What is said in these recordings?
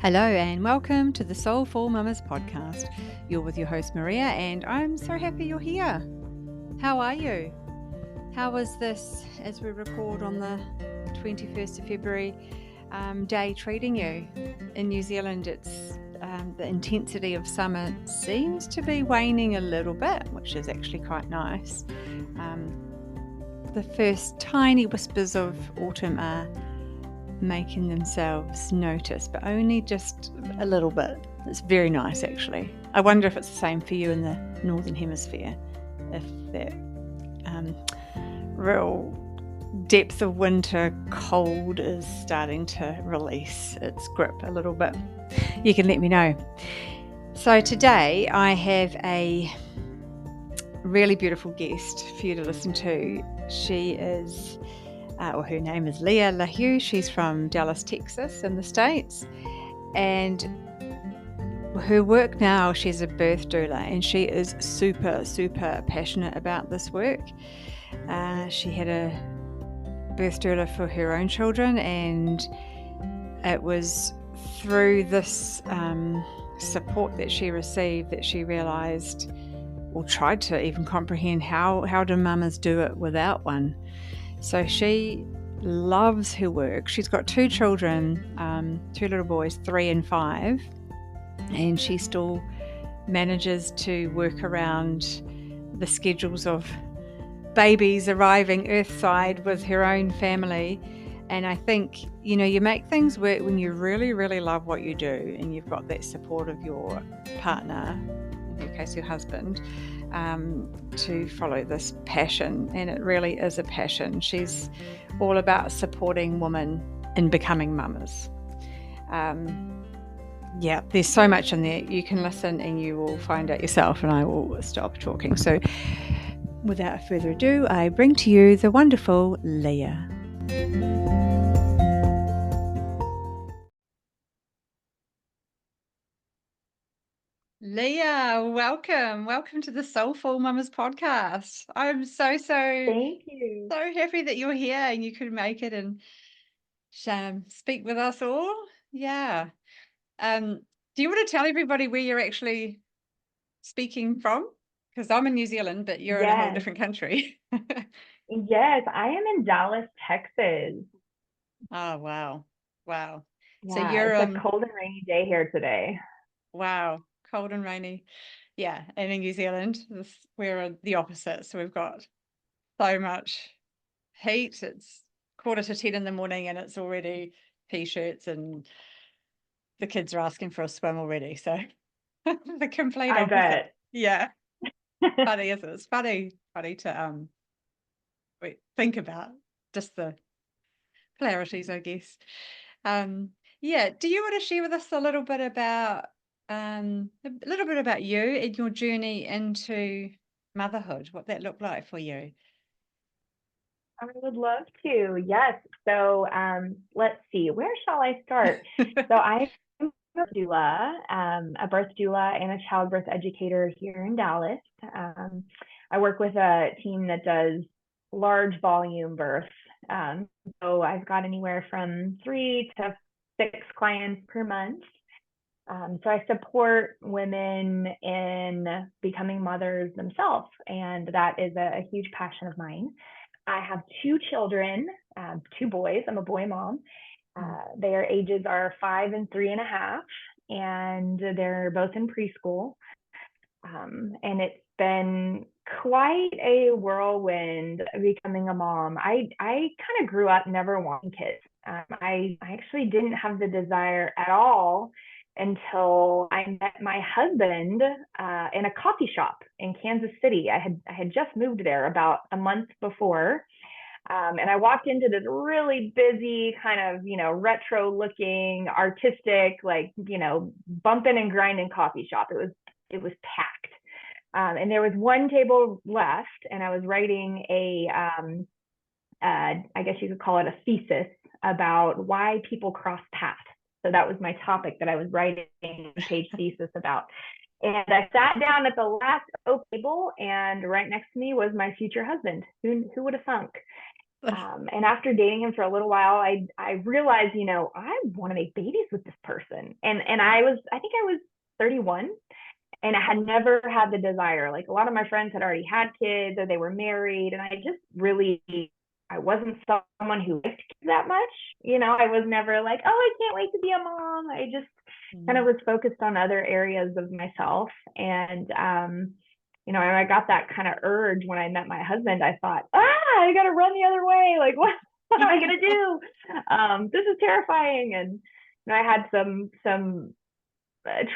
Hello and welcome to the Soulful Mamas podcast. You're with your host Maria and I'm so happy you're here. How are you? How is this, as we record on the 21st of February, day treating you? In New Zealand, it's the intensity of summer seems to be waning a little bit, which is actually quite nice. The first tiny whispers of autumn are making themselves notice, but only just a little bit. It's very nice, actually. I wonder if it's the same for you in the Northern Hemisphere, if that real depth of winter cold is starting to release its grip a little bit. You can let me know. So today I have a really beautiful guest for you to listen to. She is her name is Leah La Hue. She's from Dallas, Texas in the States. And her work now, she's a birth doula and she is super, super passionate about this work. She had a birth doula for her own children, and it was through this support that she received that she realised, or tried to even comprehend, how do mamas do it without one. So she loves her work. She's got two children, two little boys, 3 and 5, and she still manages to work around the schedules of babies arriving earthside with her own family. And I think, you make things work when you really, really love what you do and you've got that support of your partner, in her case your husband, to follow this passion. And it really is a passion. She's all about supporting women in becoming mamas. There's so much in there. You can listen and you will find out yourself, and I will stop talking. So without further ado, I bring to you the wonderful Leah. Leah, welcome to the Soulful Mamas podcast. I'm so Thank you. so happy that you're here and you could make it and speak with us all. Yeah. Do you want to tell everybody where you're actually speaking from? Because I'm in New Zealand, but you're in a whole Yes, different country. yes, I am in Dallas, Texas. Oh, wow. Wow. So Yeah, you're it's a cold and rainy day here today. wow, cold and rainy. Yeah, and in New Zealand, we're the opposite. So we've got so much heat. It's 9:45 in the morning and it's already t-shirts and the kids are asking for a swim already. So the complete I opposite. bet. Yeah. Funny, isn't it? It's funny to think about just the polarities, I guess. Do you want to share with us a little bit about you and your journey into motherhood, what that looked like for you? I would love to. Yes. So, let's see. Where shall I start? So, I'm a birth doula and a childbirth educator here in Dallas. I work with a team that does large volume births. So, I've got anywhere from 3 to 6 clients per month. So I support women in becoming mothers themselves, and that is a huge passion of mine. I have 2 children, 2 boys. I'm a boy mom. Their ages are 5 and 3.5, and they're both in preschool. And it's been quite a whirlwind becoming a mom. I kind of grew up never wanting kids. I actually didn't have the desire at all until I met my husband in a coffee shop in Kansas City. I had just moved there about a month before. And I walked into this really busy, kind of, retro looking, artistic, like, bumping and grinding coffee shop. It was packed. And there was one table left, and I was writing I guess you could call it a thesis about why people cross paths. So that was my topic that I was writing a page thesis about. And I sat down at the last oak table, and right next to me was my future husband. Who would have thunk? And after dating him for a little while, I realized, I want to make babies with this person. And I think I was 31, and I had never had the desire. Like, a lot of my friends had already had kids or they were married, and I wasn't someone who liked kids that much. I was never like, oh, I can't wait to be a mom. I just kind of was focused on other areas of myself. And I got that kind of urge when I met my husband. I thought, I got to run the other way. Like, what am I going to do? This is terrifying. And I had some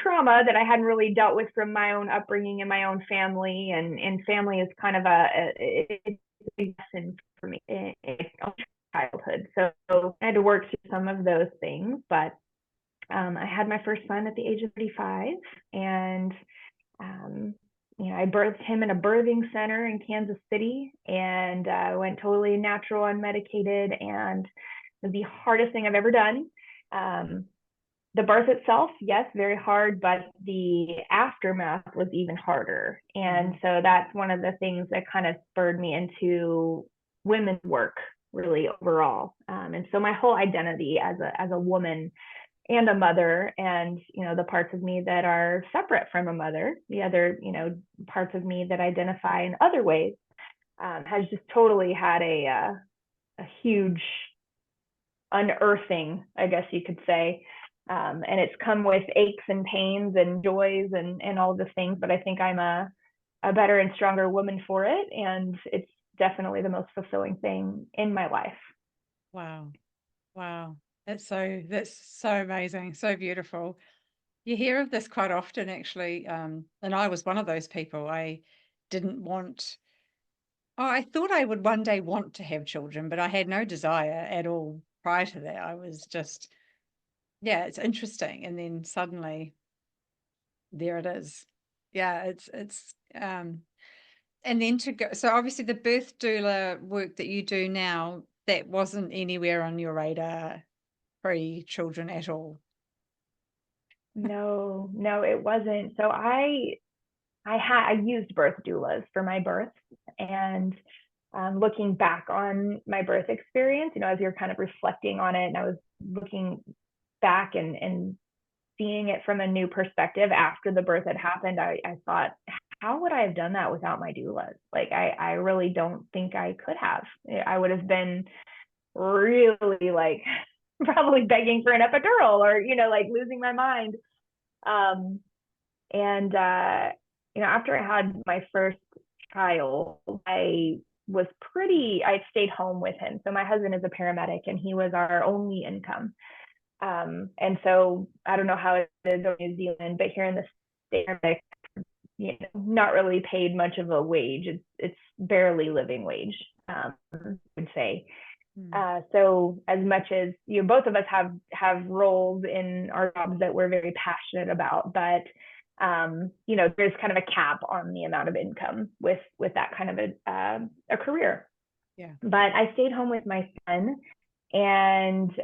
trauma that I hadn't really dealt with from my own upbringing and my own family. And family is kind of a big lesson for me in childhood. So I had to work through some of those things. But I had my first son at the age of 35, and I birthed him in a birthing center in Kansas City, and went totally natural, unmedicated, and it was the hardest thing I've ever done. The birth itself, yes, very hard, but the aftermath was even harder. And so that's one of the things that kind of spurred me into women's work, really, overall. And so my whole identity as a woman and a mother, and the parts of me that are separate from a mother, the other parts of me that identify in other ways, has just totally had a huge unearthing, I guess you could say. And it's come with aches and pains and joys and all the things, but I think I'm a better and stronger woman for it, and it's definitely the most fulfilling thing in my life. Wow. That's so amazing, so beautiful. You hear of this quite often, actually. And I was one of those people. I thought I would one day want to have children, but I had no desire at all prior to that. I was just, it's interesting. And then suddenly there it is. Yeah, it's and then to go, so obviously the birth doula work that you do now, that wasn't anywhere on your radar pre-children at all. No, it wasn't. So I used birth doulas for my birth, and looking back on my birth experience, as you're kind of reflecting on it, and I was looking back and seeing it from a new perspective after the birth had happened, I thought, how would I have done that without my doulas? Like, I really don't think I could have. I would have been really, like, probably begging for an epidural, or like losing my mind. And after I had my first child, I stayed home with him. So my husband is a paramedic, and he was our only income. And so I don't know how it is in New Zealand, but here in the States, not really paid much of a wage. It's barely living wage, I would say. So as much as both of us have roles in our jobs that we're very passionate about, but there's kind of a cap on the amount of income with that kind of a career. Yeah. But I stayed home with my son, and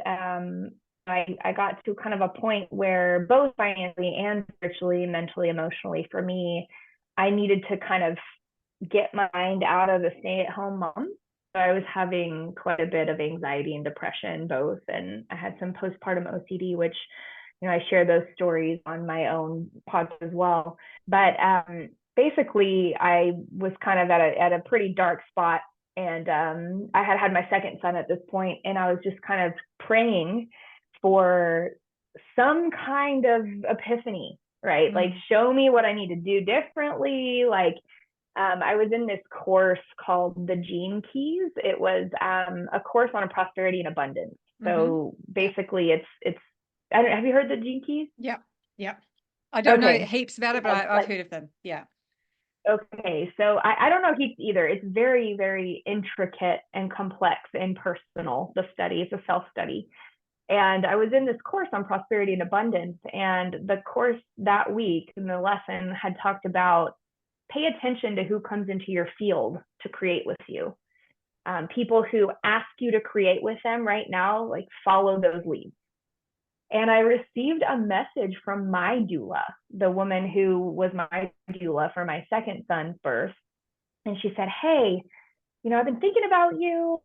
I got to kind of a point where both financially and spiritually, mentally, emotionally, for me, I needed to kind of get my mind out of the stay-at-home mom. So I was having quite a bit of anxiety and depression, both, and I had some postpartum OCD, which I share those stories on my own podcast as well. But basically, I was kind of at a pretty dark spot, and I had my second son at this point, and I was just kind of praying for some kind of epiphany, right? Like, show me what I need to do differently. Like, I was in this course called the Gene Keys. It was a course on prosperity and abundance. So basically, it's have you heard the Gene Keys? Yeah. I don't know heaps about it, but I've heard of them. Yeah. Okay, so I don't know heaps either. It's very, very intricate and complex and personal, the study. It's a self-study. And I was in this course on prosperity and abundance, and the course that week in the lesson had talked about pay attention to who comes into your field to create with you. People who ask you to create with them right now, like, follow those leads. And I received a message from my doula, the woman who was my doula for my second son's birth. And she said, hey, I've been thinking about you,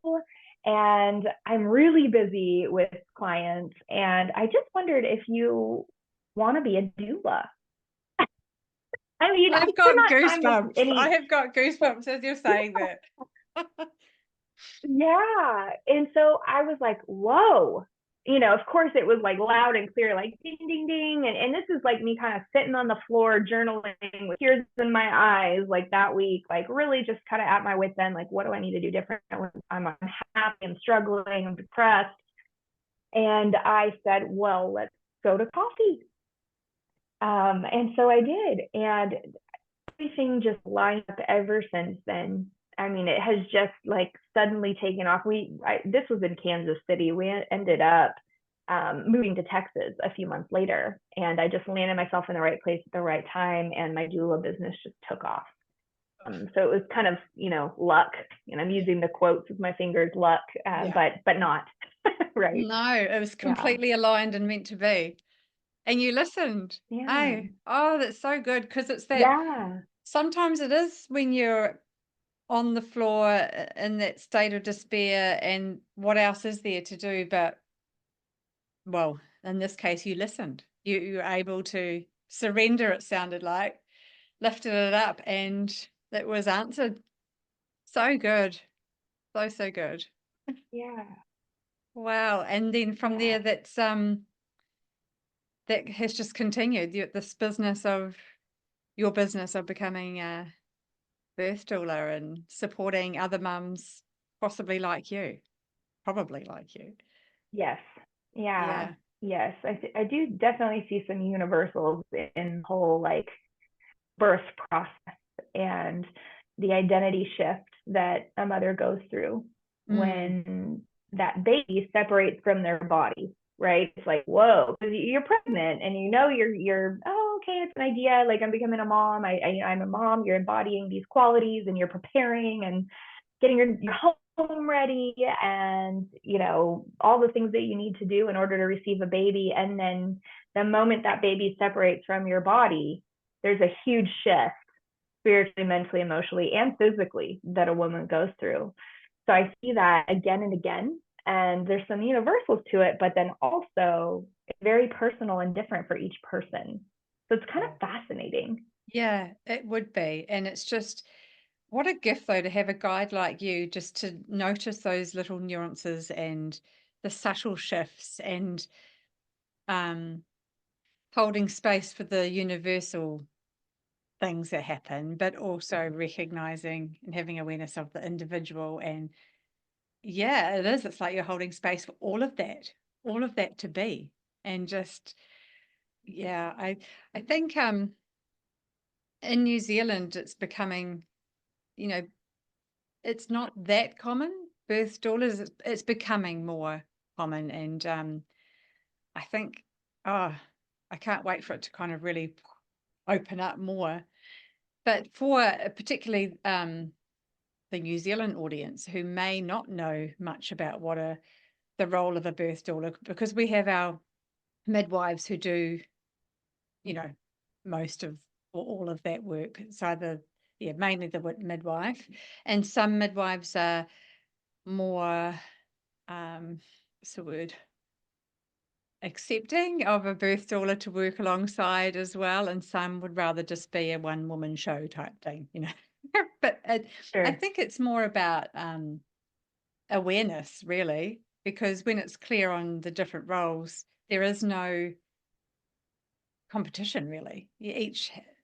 and I'm really busy with clients. And I just wondered if you want to be a doula. I mean, I I've could got not find this goosebumps. I any. have got goosebumps as you're saying that. Yeah. And so I was like, whoa. Of course it was like loud and clear, like ding, ding, ding. And this is like me kind of sitting on the floor journaling with tears in my eyes, like that week, like really just kind of at my wits end, like, what do I need to do different? I'm unhappy, I'm struggling, I'm depressed. And I said, well, let's go to coffee. And so I did. And everything just lined up ever since then. I mean, it has just like suddenly taken off. This was in Kansas City. We ended up moving to Texas a few months later, and I just landed myself in the right place at the right time, and my doula business just took off. So it was kind of, luck, and I'm using the quotes with my fingers, luck, Yeah. but not right. No, it was Yeah, completely aligned and meant to be. And you listened. yeah, Oh, that's so good, because it's that yeah, sometimes it is when you're on the floor in that state of despair and what else is there to do? But, well, in this case, you listened. You were able to surrender, it sounded like, lifted it up, and it was answered. So good. So, so good. yeah, Wow. And then from yeah. there, that has just continued this business of your business of becoming a birth doula and supporting other mums, possibly like you, probably like you. Yes. Yeah. Yeah. Yes. I do definitely see some universals in the whole like birth process and the identity shift that a mother goes through Mm. when that baby separates from their body, right? It's like, whoa, because you're pregnant and you're oh, okay, it's an idea. Like I'm becoming a mom. I'm a mom. You're embodying these qualities and you're preparing and getting your home ready and all the things that you need to do in order to receive a baby. And then the moment that baby separates from your body, there's a huge shift spiritually, mentally, emotionally, and physically that a woman goes through. So I see that again and again, and there's some universals to it, but then also very personal and different for each person. So it's kind of fascinating. Yeah, it would be. And it's just what a gift, though, to have a guide like you just to notice those little nuances and the subtle shifts and um, holding space for the universal things that happen, but also recognizing and having awareness of the individual. And yeah, it is. It's like you're holding space for all of that to be. And just, yeah, I think in New Zealand, it's becoming, you know, it's not that common. Birth doulas, it's becoming more common. And I think, oh, I can't wait for it to kind of really open up more. But for particularly the New Zealand audience who may not know much about the role of a birth doula, because we have our midwives who do, you know, most of or all of that work. It's either, yeah, mainly the midwife, and some midwives are more, what's the word, accepting of a birth doula to work alongside as well, and some would rather just be a one woman show type thing, you know. But I Sure. think it's more about awareness, really, because when it's clear on the different roles, there is no competition, really.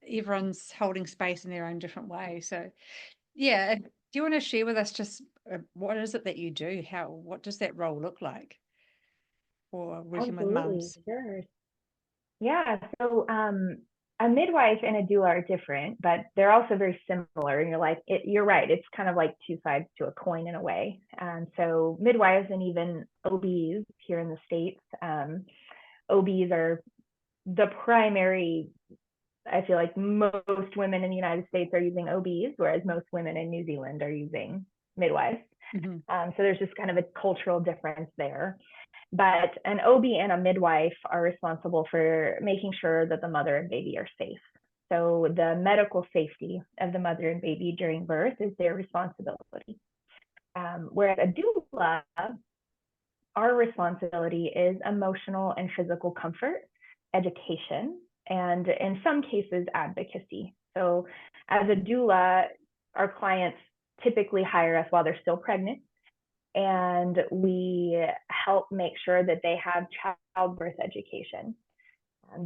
Everyone's holding space in their own different way. So, yeah, do you want to share with us just what is it that you do? What does that role look like for working with Absolutely. mums? Sure. Yeah. So a midwife and a doula are different, but they're also very similar. And you're right. It's kind of like two sides to a coin in a way. So midwives and even OBs here in the States, OBs are the primary. I feel like most women in the United States are using OBs, whereas most women in New Zealand are using midwives. Mhm. So there's just kind of a cultural difference there. But an OB and a midwife are responsible for making sure that the mother and baby are safe. So the medical safety of the mother and baby during birth is their responsibility. Whereas a doula, our responsibility is emotional and physical comfort, education, and in some cases, advocacy. So as a doula, our clients typically hire us while they're still pregnant, and we help make sure that they have childbirth education,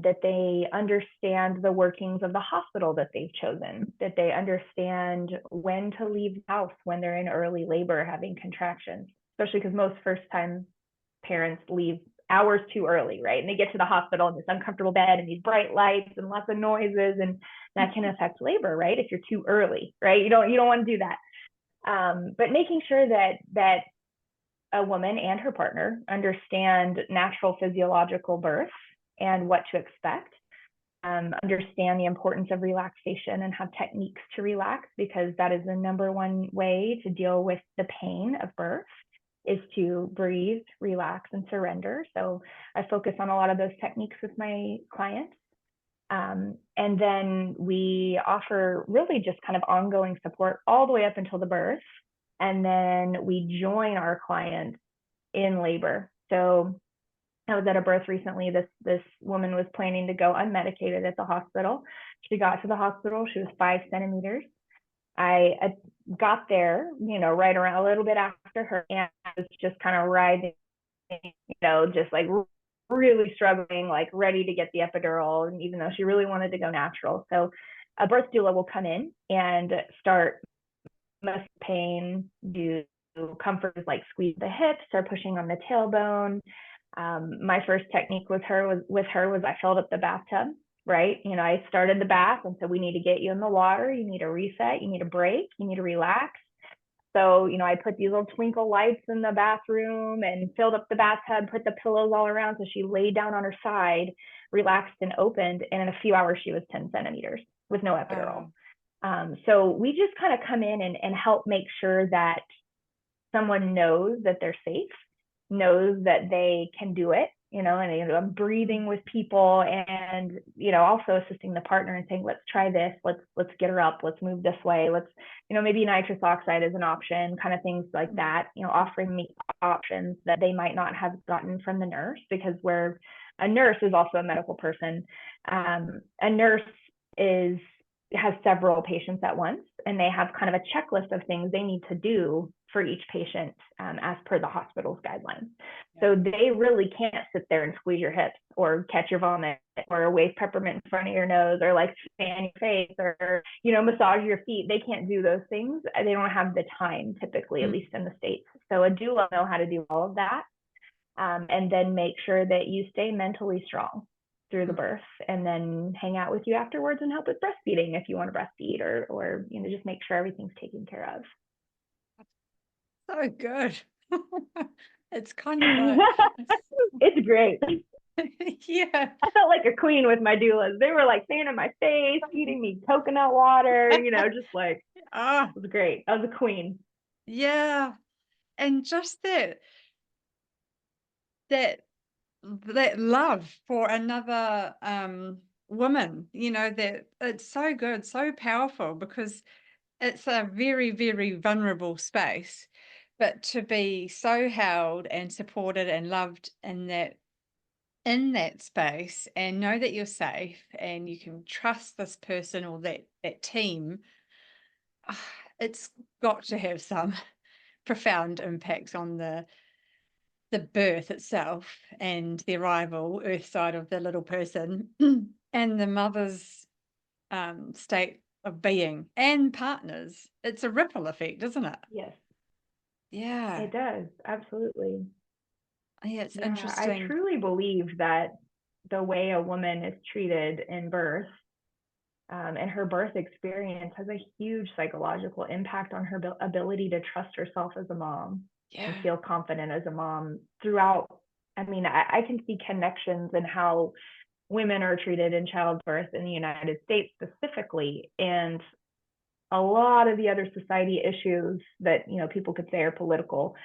that they understand the workings of the hospital that they've chosen, that they understand when to leave the house when they're in early labor having contractions, especially because most first-time parents leave hours too early, right? And they get to the hospital in this uncomfortable bed and these bright lights and lots of noises, and that can affect labor, right? If you're too early, right? You don't want to do that. But making sure that a woman and her partner understand natural physiological birth and what to expect, understand the importance of relaxation and have techniques to relax, because that is the number one way to deal with the pain of birth, is to breathe, relax, and surrender. So I focus on a lot of those techniques with my clients. And then we offer really just kind of ongoing support all the way up until the birth. And then we join our clients in labor. So I was at a birth recently. This woman was planning to go unmedicated at the hospital. She got to the hospital. She was 5 centimeters. I got there, right around a little bit after her, and I was just kind of riding, just like really struggling, like ready to get the epidural, and even though she really wanted to go natural. So a birth doula will come in and start muscle pain, do comfort, like squeeze the hips, start pushing on the tailbone. My first technique with her was I filled up the bathtub, right? I started the bath, and so we need to get you in the water. You need a reset. You need a break. You need to relax. So, I put these little twinkle lights in the bathroom and filled up the bathtub, put the pillows all around. So she laid down on her side, relaxed and opened. And in a few hours, she was 10 centimeters with no epidural. So we just kind of come in and help make sure that someone knows that they're safe, knows that they can do it, and I'm breathing with people, and also assisting the partner and saying, let's try this, let's get her up, let's move this way, let's maybe nitrous oxide is an option, kind of things like that, offering me options that they might not have gotten from the nurse, because where a nurse is also a medical person, a nurse has several patients at once, and they have kind of a checklist of things they need to do for each patient, as per the hospital's guidelines. Yeah. So they really can't sit there and squeeze your hips or catch your vomit or wave peppermint in front of your nose or like fan your face or, massage your feet. They can't do those things. They don't have the time typically, at least in the States. So a doula will know how to do all of that, and then make sure that you stay mentally strong through the birth, and then hang out with you afterwards and help with breastfeeding if you want to breastfeed, or just make sure everything's taken care of. So good. It's kind of like it's great. Yeah, I felt like a queen with my doulas. They were like staying in my face, feeding me coconut water, just like, it was great. I was a queen. Yeah, and just that love for another woman, that it's so good, so powerful, because it's a very, very vulnerable space, but to be so held and supported and loved in that space, and know that you're safe and you can trust this person or that team, it's got to have some profound impact on the birth itself and the arrival earth side of the little person and the mother's state of being and partners. It's a ripple effect, isn't it? Yes. Yeah. It does. Absolutely. Yeah, it's interesting. I truly believe that the way a woman is treated in birth, and her birth experience, has a huge psychological impact on her ability to trust herself as a mom, and feel confident as a mom throughout. I can see connections in how women are treated in childbirth in the United States specifically, and a lot of the other society issues that people could say are political,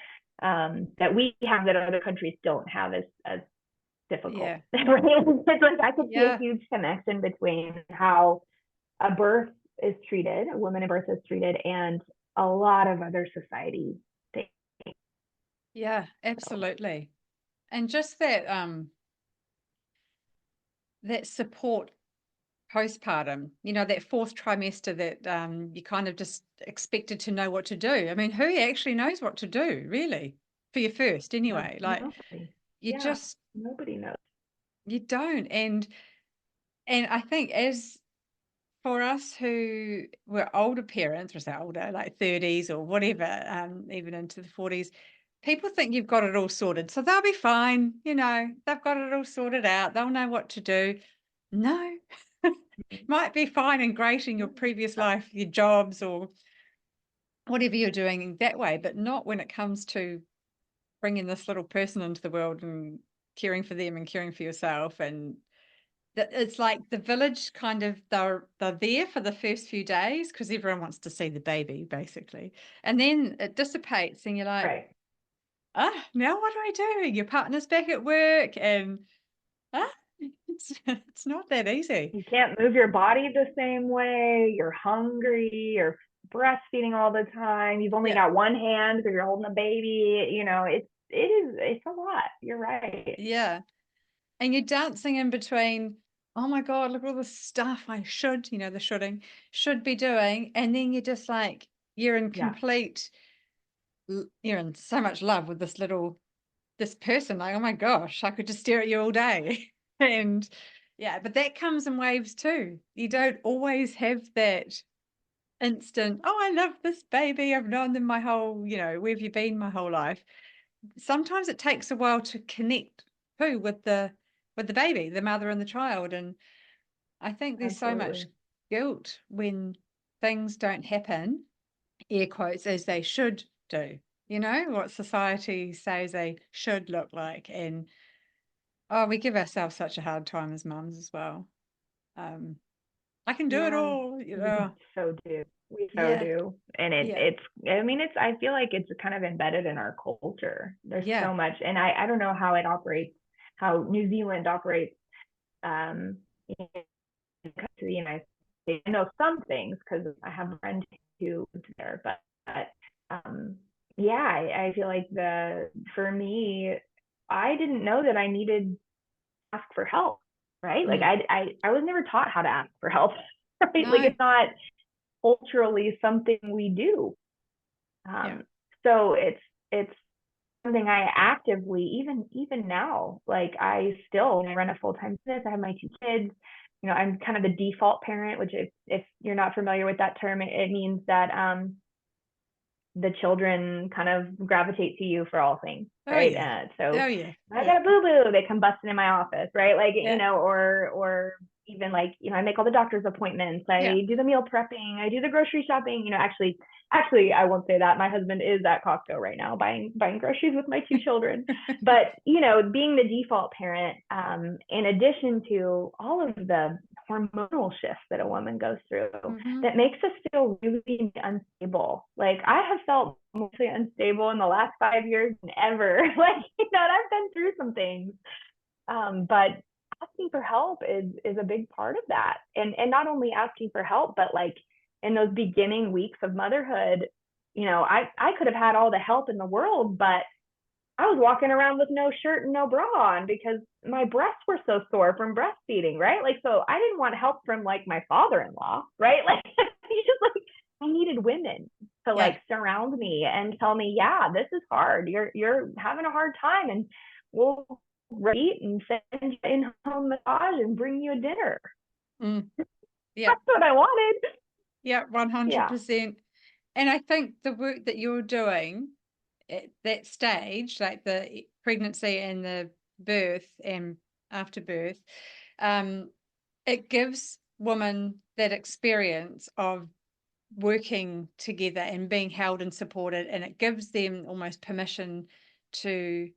that we have that other countries don't have as difficult. Yeah. It's like I could see a huge connection between how a birth is treated, a woman in birth is treated, and a lot of other society Yeah, absolutely. And just that support postpartum, that fourth trimester that you kind of just expected to know what to do. I mean, who actually knows what to do, really, for your first No, anyway? Like, nobody. you Yeah, just, nobody knows. you don't. And I think as for us who were older parents, or say older, like 30s or whatever, even into the 40s, people think you've got it all sorted. So they'll be fine, they've got it all sorted out. They'll know what to do. No, might be fine and great in your previous life, your jobs or whatever you're doing that way, but not when it comes to bringing this little person into the world and caring for them and caring for yourself. And it's like the village kind of, they're there for the first few days because everyone wants to see the baby, basically. And then it dissipates and you're like, Right. now what do I do? Your partner's back at work and ah, it's not that easy. You can't move your body the same way. You're hungry. You're breastfeeding all the time. You've only Yeah. got one hand because you're holding a baby. It's a lot. You're right. Yeah. And you're dancing in between, oh my God, look at all the stuff I should, the shoulding, should be doing. And then you're just like, you're in Yeah, complete, you're in so much love with this person. Like, oh my gosh, I could just stare at you all day. And yeah, but that comes in waves too. You don't always have that instant, oh, I love this baby. I've known them my whole, where have you been my whole life? Sometimes it takes a while to connect too with the baby, the mother and the child. And I think there's so much absolutely. guilt when things don't happen, air quotes, as they should do. What society says they should look like. And oh, we give ourselves such a hard time as mums as well. Um, I can do it Yeah, all, we so do. We so yeah, do. And yeah, I feel like it's kind of embedded in our culture. There's yeah. so much, and I don't know how it operates, how New Zealand operates in to the United States. I know some things because I have a friend who lives there, but yeah, I feel like for me, I didn't know that I needed to ask for help, right? Like Mm, I was never taught how to ask for help, right? Like no, it's not culturally something we do. yeah, Um, so it's something I actively, even now, like I run a full-time business. I have my two kids. I'm kind of the default parent, which if you're not familiar with that term, it means that the children kind of gravitate to you for all things, oh right? yeah, So oh yeah, I yeah, got a boo boo, they come busting in my office, right? Like, yeah, or even like, I make all the doctor's appointments, yeah. I do the meal prepping, I do the grocery shopping. Actually, I won't say that. My husband is at Costco right now buying groceries with my two children. But being the default parent, in addition to all of the hormonal shifts that a woman goes through, Hmm. that makes us feel really unstable. Like I have felt mostly unstable in the last 5 years than ever. Like, and I've been through some things. But asking for help is a big part of that. And not only asking for help, but like in those beginning weeks of motherhood, I could have had all the help in the world, but I was walking around with no shirt and no bra on because my breasts were so sore from breastfeeding, right? Like, so I didn't want help from like my father-in-law, right? Like, he just like, I needed women to Yeah. like surround me and tell me, yeah, this is hard. You're having a hard time, and we'll eat and send you in home massage and bring you a dinner. Mm, yeah, That's what I wanted. yeah, Yeah. 100%. And I think the work that you're doing at that stage, like the pregnancy and the birth and after birth, um, it gives women that experience of working together and being held and supported, and it gives them almost permission to,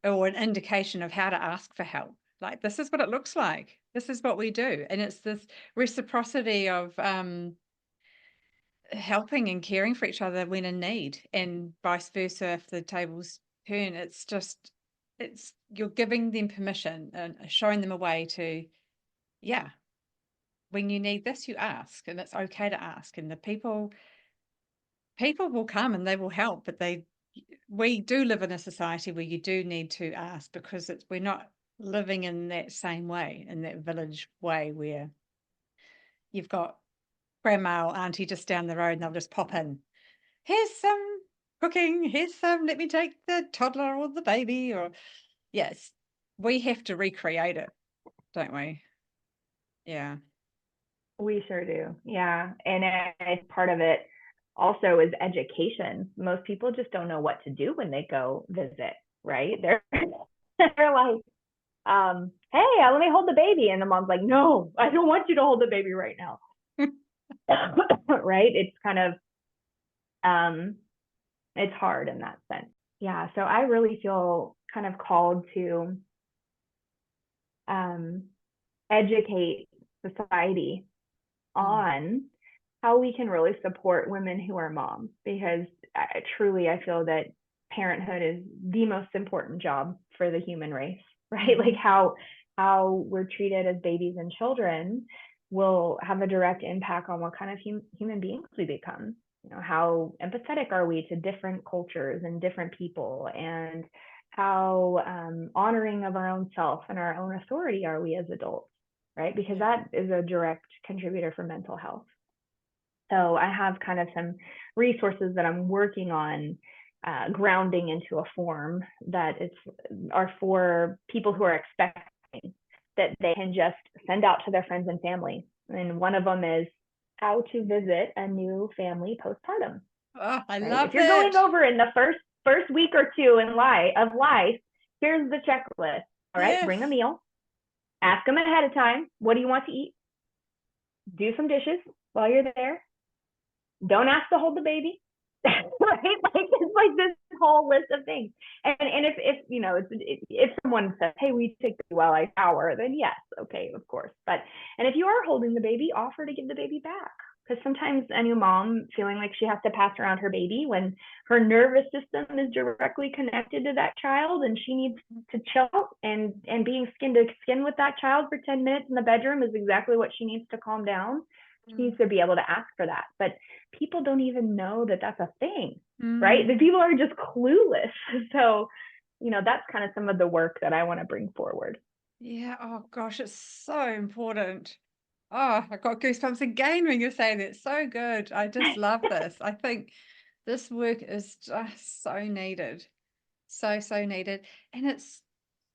or an indication of how to ask for help. Like, this is what it looks like. This is what we do. And it's this reciprocity of helping and caring for each other when in need, and vice versa if the tables turn. It's you're giving them permission and showing them a way to, yeah, when you need this, you ask, and it's okay to ask. And the people will come and they will help, but we do live in a society where you do need to ask, because we're not living in that same way, in that village way where you've got grandma or auntie just down the road and they'll just pop in. Here's some cooking. Here's some, let me take the toddler or the baby. Or, yes, we have to recreate it, don't we? Yeah. We sure do. Yeah. And as part of it also is education. Most people just don't know what to do when they go visit, right? They're like, hey, let me hold the baby. And the mom's like, no, I don't want you to hold the baby right now. Right? It's kind of, it's hard in that sense. Yeah. So I really feel kind of called to educate society on how we can really support women who are moms, because truly I feel that parenthood is the most important job for the human race, right? Like how we're treated as babies and children will have a direct impact on what kind of human beings we become. You know, how empathetic are we to different cultures and different people, and how honoring of our own self and our own authority are we as adults, right? Because that is a direct contributor for mental health. So I have kind of some resources that I'm working on grounding into a form that are for people who are expecting, that they can just send out to their friends and family. And one of them is how to visit a new family postpartum. Oh, I love if you're going over in the first week or two of life, here's the checklist. All right, bring a meal. Ask them ahead of time, what do you want to eat? Do some dishes while you're there. Don't ask to hold the baby. Right? Like it's like this whole list of things. And if you know, if someone says, hey, we take the while I shower, then yes, okay, of course. But and if you are holding the baby, offer to give the baby back. Because sometimes a new mom feeling like she has to pass around her baby when her nervous system is directly connected to that child, and she needs to chill, and being skin to skin with that child for 10 minutes in the bedroom is exactly what she needs to calm down. She needs to be able to ask for that. But people don't even know that that's a thing, right? The people are just clueless. So, you know, that's kind of some of the work that I want to bring forward. Yeah. Oh gosh, it's so important. Oh, I got goosebumps again when you're saying that. So good. I just love this. I think this work is just so needed. So needed. And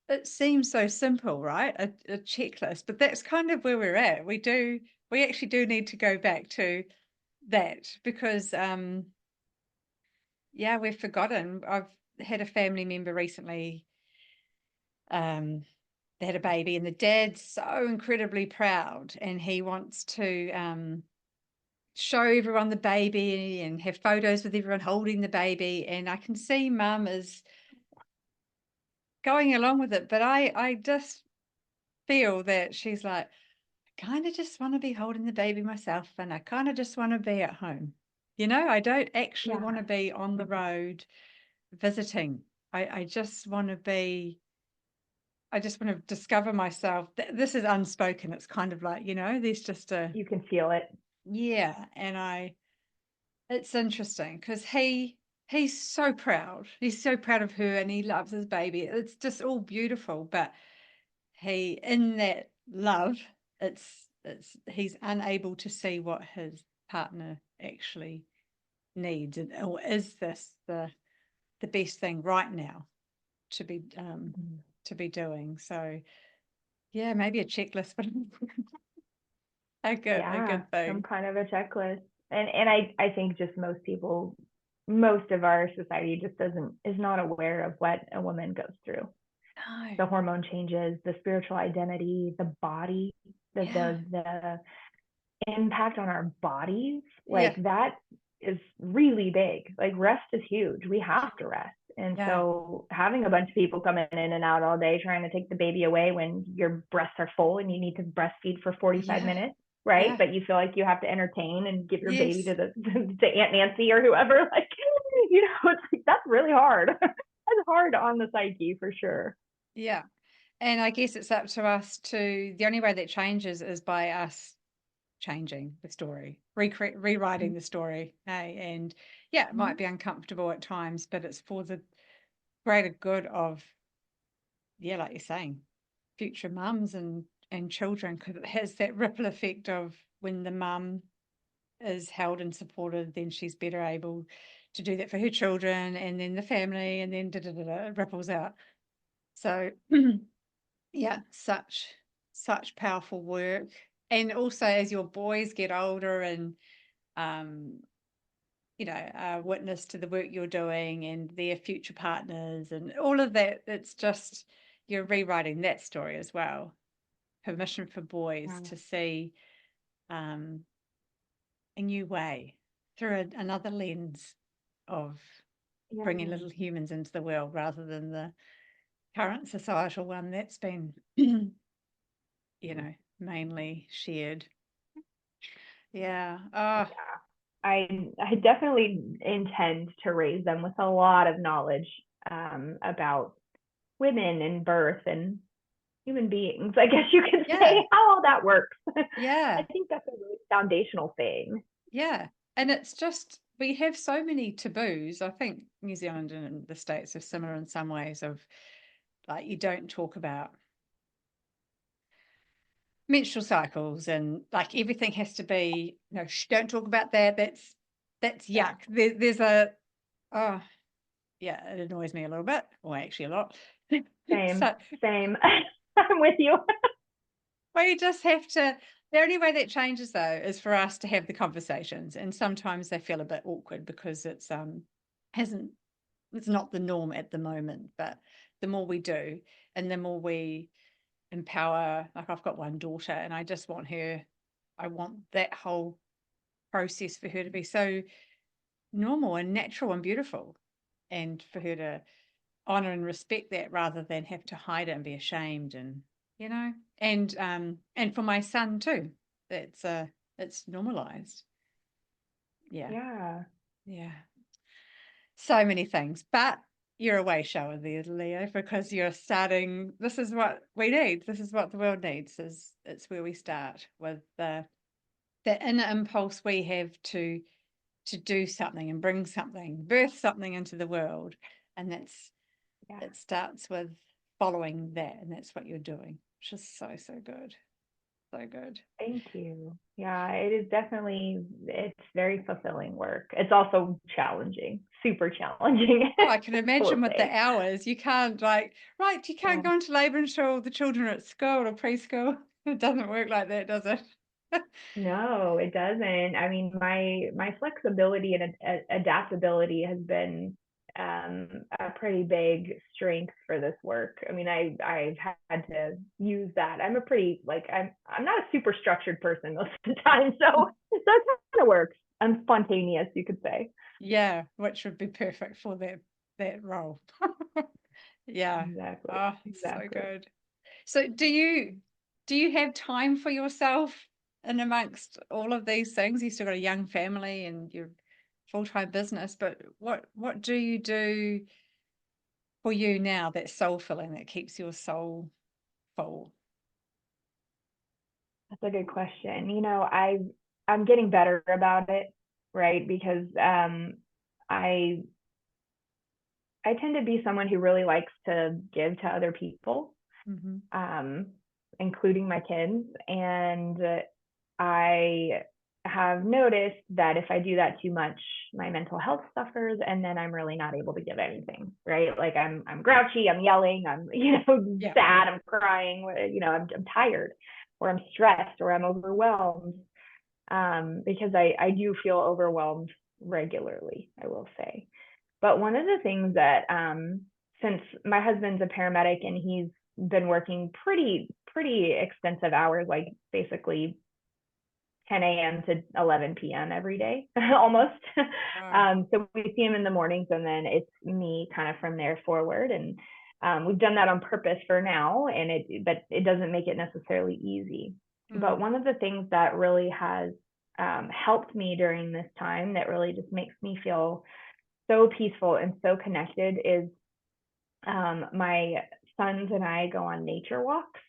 it seems so simple, right? A checklist, but that's kind of where we're at. We actually do need to go back to that, because we've forgotten. I've had a family member recently, they had a baby, and the dad's so incredibly proud, and he wants to show everyone the baby and have photos with everyone holding the baby. And I can see mum is going along with it, but I just feel that she's like, I kind of just want to be holding the baby myself, and I kind of just want to be at home. You know, I don't actually want to be on the road visiting. I just want to be, I just want to discover myself. This is unspoken. It's kind of like, you know, there's just you can feel it. Yeah. And it's interesting because he's so proud. He's so proud of her, and he loves his baby. It's just all beautiful. But in that love, he's unable to see what his partner actually needs, or is this the best thing right now to be doing. So yeah, maybe a checklist, but a good Some thing. kind of a checklist. And I think just most of our society just is not aware of what a woman goes through. No. The hormone changes, the spiritual identity, the body, the impact on our bodies, like that is really big. Like rest is huge. We have to rest. And so having a bunch of people coming in and out all day trying to take the baby away when your breasts are full and you need to breastfeed for 45 minutes, right? But you feel like you have to entertain and give your baby to to Aunt Nancy or whoever, like, you know, it's like, that's really hard. That's hard on the psyche for sure. And I guess it's up to us the only way that changes is by us changing the story, rewriting the story. Hey? And yeah, it might be uncomfortable at times, but it's for the greater good of, yeah, like you're saying, future mums and children, because it has that ripple effect of when the mum is held and supported, then she's better able to do that for her children, and then the family, and then it ripples out. So yeah, such powerful work. And also as your boys get older and witness to the work you're doing and their future partners and all of that, it's just you're rewriting that story as well. Permission for boys to see a new way through another lens of bringing little humans into the world rather than the current societal one that's been, mainly shared. Yeah. Oh. Yeah. I definitely intend to raise them with a lot of knowledge about women and birth and human beings, I guess you could say, how all that works. Yeah. I think that's a really foundational thing. Yeah. And it's just, we have so many taboos. I think New Zealand and the States are similar in some ways of, like, you don't talk about menstrual cycles and like everything has to be, don't talk about that. That's yuck. There's a, oh, yeah, it annoys me a little bit, or actually a lot. Same. I'm with you. Well, you just have to, the only way that changes though is for us to have the conversations, and sometimes they feel a bit awkward because it's not the norm at the moment, but the more we do and the more we empower, like I've got one daughter and I want that whole process for her to be so normal and natural and beautiful, and for her to honor and respect that rather than have to hide it and be ashamed, and and for my son too, it's normalized. Yeah So many things, but you're a way shower there, Leah, because you're starting, this is what we need, this is what the world needs, it's where we start with the inner impulse we have to do something and bring something, birth something into the world. And it starts with following that. And that's what you're doing, which is so, so good. So good. Thank you. Yeah, it is definitely, it's very fulfilling work. It's also challenging, super challenging. Oh, I can imagine with the hours, you can't you can't go into labor until the children are at school or preschool. It doesn't work like that, does it? No, it doesn't. I mean, my flexibility and adaptability has been a pretty big strength for this work. I mean, I've had to use that. I'm a pretty I'm not a super structured person most of the time, so that kind of works. I'm spontaneous, you could say. Yeah, which would be perfect for that role. Yeah. Exactly. Oh, so good. So do you have time for yourself in amongst all of these things? You've still got a young family and your full-time business, but what do you do for you now that's soul filling, that keeps your soul full? That's a good question. I'm getting better about it, right? Because I I tend to be someone who really likes to give to other people, including my kids. And I have noticed that if I do that too much, my mental health suffers, and then I'm really not able to give anything, right? Like I'm grouchy, I'm yelling, I'm sad, I'm crying, I'm tired, or I'm stressed, or I'm overwhelmed, because I do feel overwhelmed regularly, I will say. But one of the things that, since my husband's a paramedic and he's been working pretty extensive hours, like basically 10 a.m. to 11 p.m. every day, almost. Wow. So we see him in the mornings, and then it's me kind of from there forward. And we've done that on purpose for now, but it doesn't make it necessarily easy. But one of the things that really has helped me during this time, that really just makes me feel so peaceful and so connected, is my sons and I go on nature walks.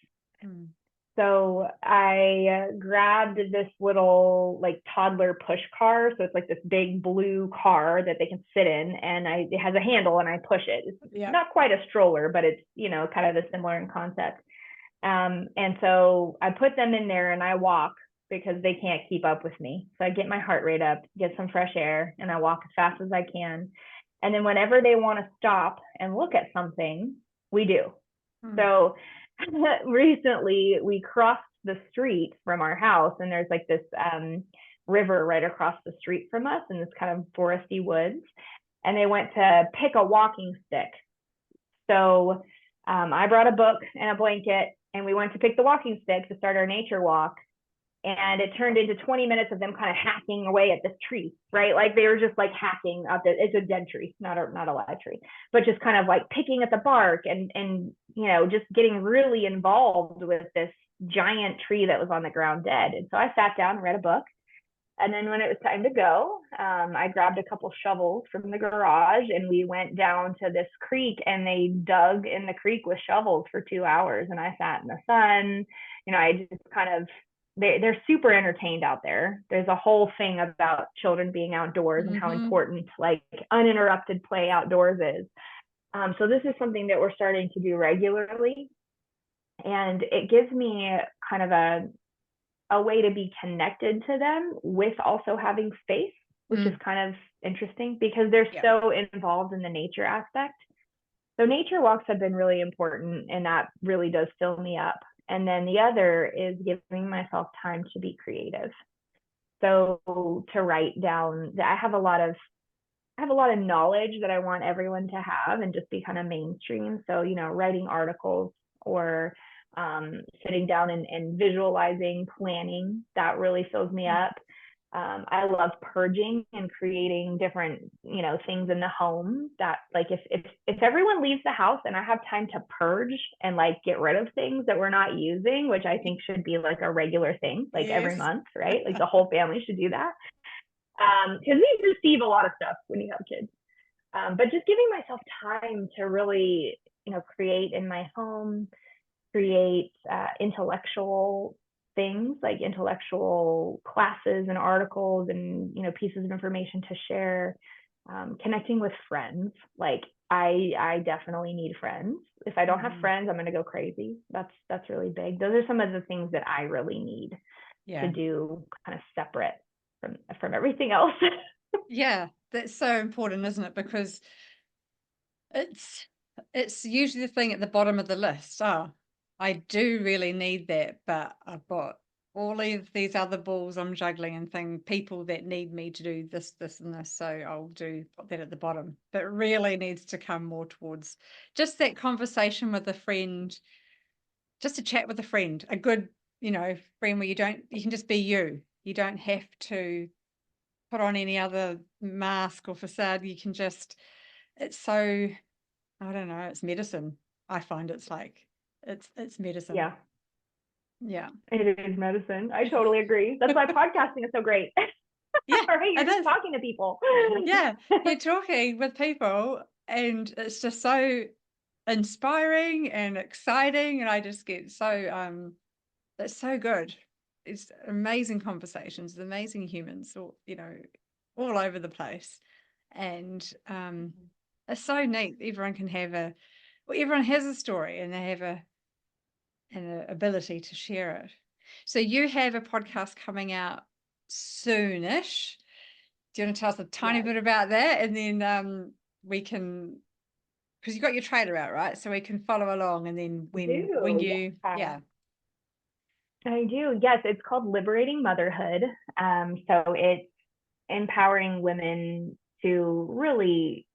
So I grabbed this little like toddler push car. So it's like this big blue car that they can sit in, and it has a handle, and I push it. It's not quite a stroller, but it's, kind of a similar in concept. And so I put them in there and I walk because they can't keep up with me. So I get my heart rate up, get some fresh air, and I walk as fast as I can. And then whenever they want to stop and look at something, we do. So recently we crossed the street from our house, and there's like this river right across the street from us in this kind of foresty woods. And they went to pick a walking stick. So I brought a book and a blanket, and we went to pick the walking stick to start our nature walk. And it turned into 20 minutes of them kind of hacking away at this tree, right? Like they were just like hacking up it's a dead tree, not a live tree, but just kind of like picking at the bark and just getting really involved with this giant tree that was on the ground dead. And so I sat down and read a book. And then when it was time to go, I grabbed a couple shovels from the garage, and we went down to this creek, and they dug in the creek with shovels for 2 hours. And I sat in the sun. I just kind of, they're super entertained out there. There's a whole thing about children being outdoors and how important like uninterrupted play outdoors is. So this is something that we're starting to do regularly. And it gives me kind of a way to be connected to them with also having space, which is kind of interesting because they're so involved in the nature aspect. So nature walks have been really important, and that really does fill me up. And then the other is giving myself time to be creative. So to write down, I have a lot of knowledge that I want everyone to have and just be kind of mainstream. So, writing articles or sitting down and visualizing, planning, that really fills me up. I love purging and creating different, things in the home that like if everyone leaves the house and I have time to purge and like get rid of things that we're not using, which I think should be like a regular thing, like every month, right? Like the whole family should do that. Because we receive a lot of stuff when you have kids. But just giving myself time to really, create in my home, create intellectual things like intellectual classes and articles and pieces of information to share, connecting with friends. Like I definitely need friends. If I don't have friends, I'm going to go crazy. That's really big. Those are some of the things that I really need to do kind of separate from everything else. Yeah, that's so important, isn't it? Because it's usually the thing at the bottom of the list. Oh, I do really need that, but I've got all of these other balls I'm juggling and people that need me to do this, this, and this. So I'll put that at the bottom. But it really needs to come more towards just that conversation with a friend, just a chat with a friend, a good, friend where you can just be you. You don't have to put on any other mask or facade. You can just, it's so, I don't know, it's medicine. I find it's medicine. Yeah. Yeah. It is medicine. I totally agree. That's why podcasting is so great. Yeah. Right? You're just talking to people. Yeah. You're talking with people, and it's just so inspiring and exciting. And I just get so, it's so good. It's amazing conversations, amazing humans, all over the place. And it's so neat. Everyone can have everyone has a story, and they have an ability to share it. So you have a podcast coming out soonish. Do you want to tell us a tiny bit about that? And then we can, because you got your trailer out, right? So we can follow along, and then when you I do. Yes, it's called Liberating Motherhood. So it's empowering women to really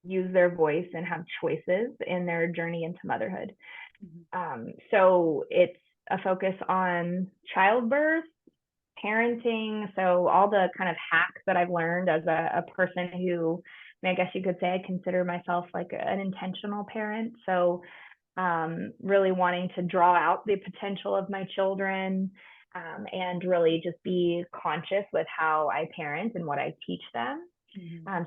use their voice and have choices in their journey into motherhood. So it's a focus on childbirth, parenting. So all the kind of hacks that I've learned as a person who, I guess you could say I consider myself like an intentional parent. So really wanting to draw out the potential of my children, and really just be conscious with how I parent and what I teach them.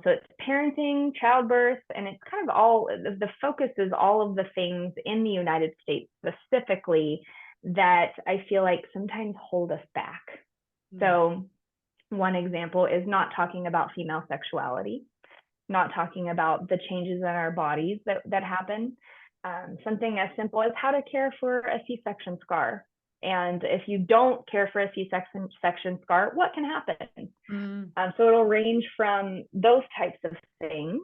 So it's parenting, childbirth, and it's kind of all, the focus is all of the things in the United States specifically that I feel like sometimes hold us back. So one example is not talking about female sexuality, not talking about the changes in our bodies that happen. Something as simple as how to care for a C-section scar. And if you don't care for a C-section scar, what can happen? So it'll range from those types of things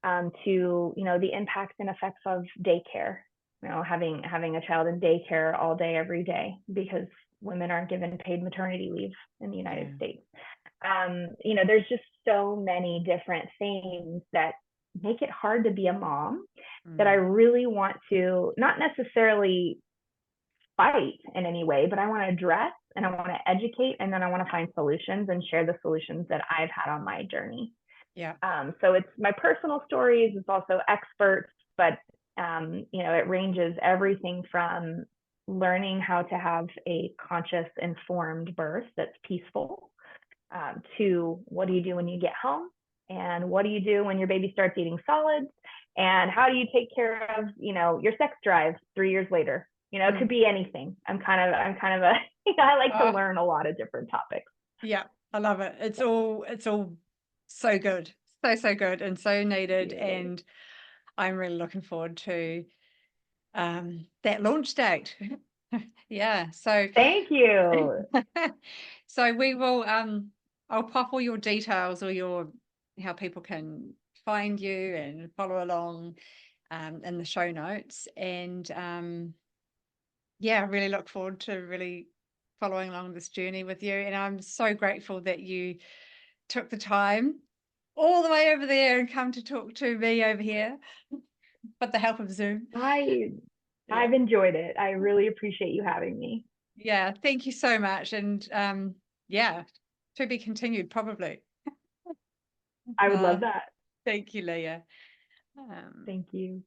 to, the impacts and effects of daycare. Having a child in daycare all day, every day, because women aren't given paid maternity leave in the United States. There's just so many different things that make it hard to be a mom that I really want to not necessarily fight in any way, but I want to address and I want to educate, and then I want to find solutions and share the solutions that I've had on my journey. Yeah. So it's my personal stories. It's also experts, but it ranges everything from learning how to have a conscious, informed birth that's peaceful, to what do you do when you get home, and what do you do when your baby starts eating solids, and how do you take care of your sex drive 3 years later. It could be anything. I'm kind of a I like to learn a lot of different topics. Yeah, I love it. It's all so good, so good, and so needed. And I'm really looking forward to that launch date. Yeah. So thank you. So we will I'll pop all your details or how people can find you and follow along in the show notes. And I really look forward to really following along this journey with you. And I'm so grateful that you took the time all the way over there and come to talk to me over here with the help of Zoom. I've enjoyed it. I really appreciate you having me. Yeah, thank you so much. And to be continued, probably. I would love that. Thank you, Leah. Thank you.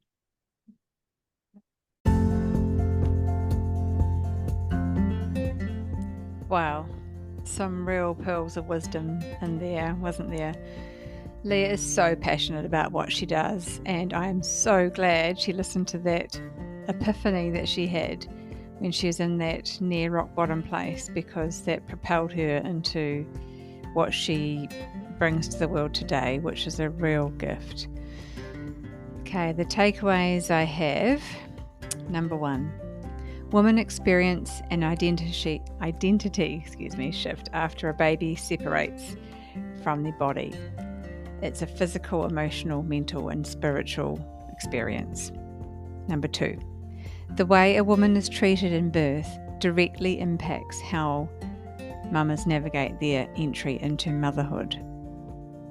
Wow, some real pearls of wisdom in there, wasn't there? Leah is so passionate about what she does, and I'm so glad she listened to that epiphany that she had when she was in that near rock bottom place, because that propelled her into what she brings to the world today, which is a real gift. Okay, the takeaways I have. Number 1, women experience an identity shift after a baby separates from their body. It's a physical, emotional, mental, and spiritual experience. Number 2, the way a woman is treated in birth directly impacts how mamas navigate their entry into motherhood.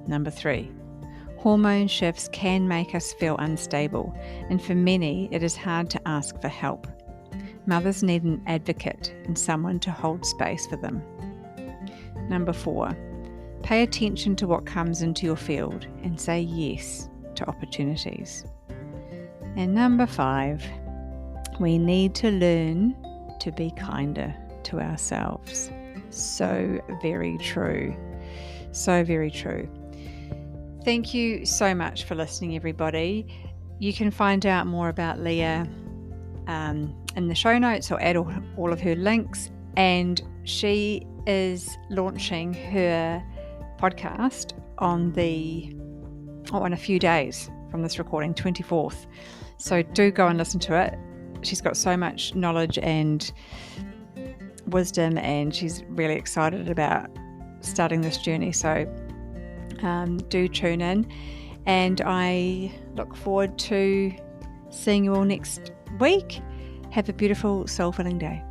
Number 3, hormone shifts can make us feel unstable, and for many, it is hard to ask for help. Mothers need an advocate and someone to hold space for them. Number 4, pay attention to what comes into your field and say yes to opportunities. And number 5, we need to learn to be kinder to ourselves. So very true. So very true. Thank you so much for listening, everybody. You can find out more about Leah in the show notes or add all of her links. And she is launching her podcast in a few days from this recording, 24th. So do go and listen to it. She's got so much knowledge and wisdom, and she's really excited about starting this journey. So do tune in, and I look forward to seeing you all next week. Have a beautiful, soul-filling day.